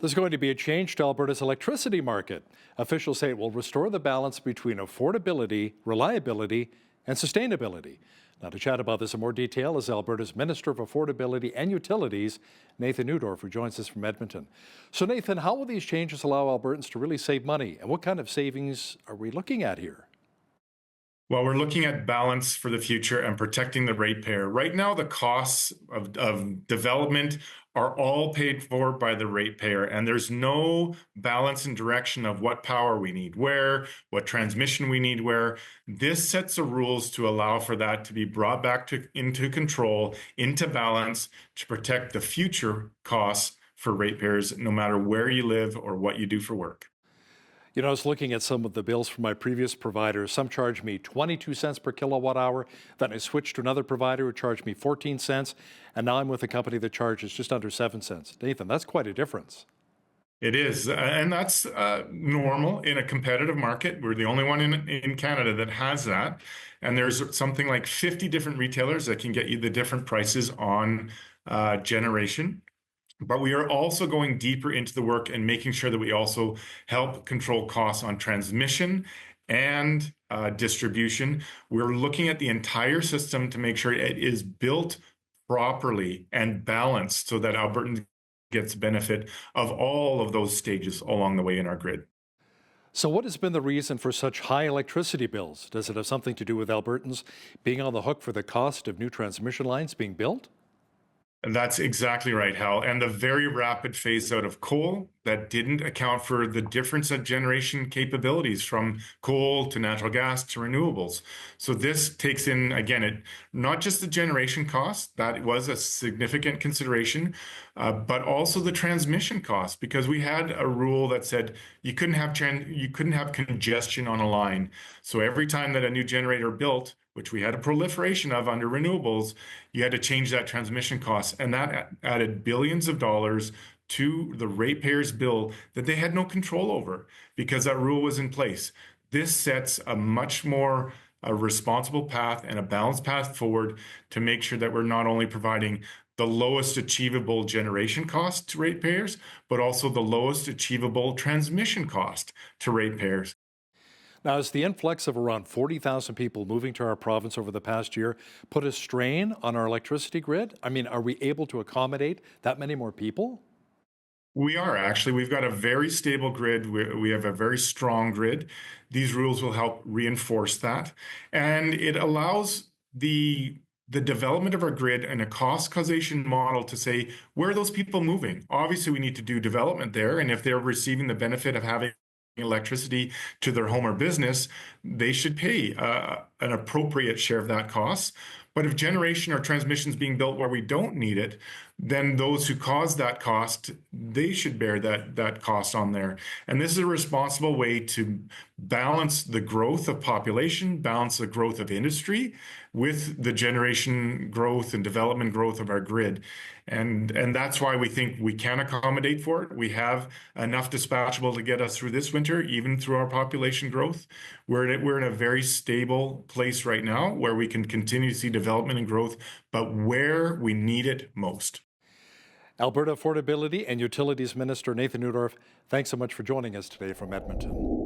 There's going to be a change to Alberta's electricity market. Officials say it will restore the balance between affordability, reliability, and sustainability. Now, to chat about this in more detail is Alberta's Minister of Affordability and Utilities, Nathan Neudorf, who joins us from Edmonton. So, Nathan, how will these changes allow Albertans to really save money? And what kind of savings are we looking at here? Well, we're looking at balance for the future and protecting the ratepayer. Right now, the costs of development are all paid for by the ratepayer, and there's no balance and direction of what power we need where, what transmission we need where. This sets the rules to allow for that to be brought back into control, into balance, to protect the future costs for ratepayers, no matter where you live or what you do for work. You know, I was looking at some of the bills from my previous provider. Some charged me 22 cents per kilowatt hour. Then I switched to another provider who charged me 14 cents. And now I'm with a company that charges just under 7 cents. Nathan, that's quite a difference. It is, and that's normal in a competitive market. We're the only one in Canada that has that. And there's something like 50 different retailers that can get you the different prices on generation. But we are also going deeper into the work and making sure that we also help control costs on transmission and distribution. We're looking at the entire system to make sure it is built properly and balanced so that Albertans gets benefit of all of those stages along the way in our grid. So what has been the reason for such high electricity bills? Does it have something to do with Albertans being on the hook for the cost of new transmission lines being built? And that's exactly right, Hal. And the very rapid phase out of coal that didn't account for the difference of generation capabilities from coal to natural gas to renewables. So this takes in, again, not just the generation cost, that was a significant consideration, but also the transmission cost, because we had a rule that said you couldn't have congestion on a line. So every time that a new generator built, which we had a proliferation of under renewables, you had to change that transmission cost. And that added billions of dollars to the ratepayers' bill that they had no control over because that rule was in place. This sets a much more responsible path and a balanced path forward to make sure that we're not only providing the lowest achievable generation cost to ratepayers, but also the lowest achievable transmission cost to ratepayers. Now, has the influx of around 40,000 people moving to our province over the past year put a strain on our electricity grid? I mean, are we able to accommodate that many more people? We are actually. We've got a very stable grid. We have a very strong grid. These rules will help reinforce that. And it allows the development of our grid and a cost causation model to say, where are those people moving? Obviously, we need to do development there. And if they're receiving the benefit of having electricity to their home or business, they should pay an appropriate share of that cost. But if generation or transmission is being built where we don't need it, then those who cause that cost, they should bear that cost on there. And this is a responsible way to balance the growth of population, balance the growth of industry with the generation growth and development growth of our grid. And that's why we think we can accommodate for it. We have enough dispatchable to get us through this winter, even through our population growth. We're in a very stable place right now where we can continue to see development and growth, but where we need it most. Alberta Affordability and Utilities Minister Nathan Neudorf, thanks so much for joining us today from Edmonton.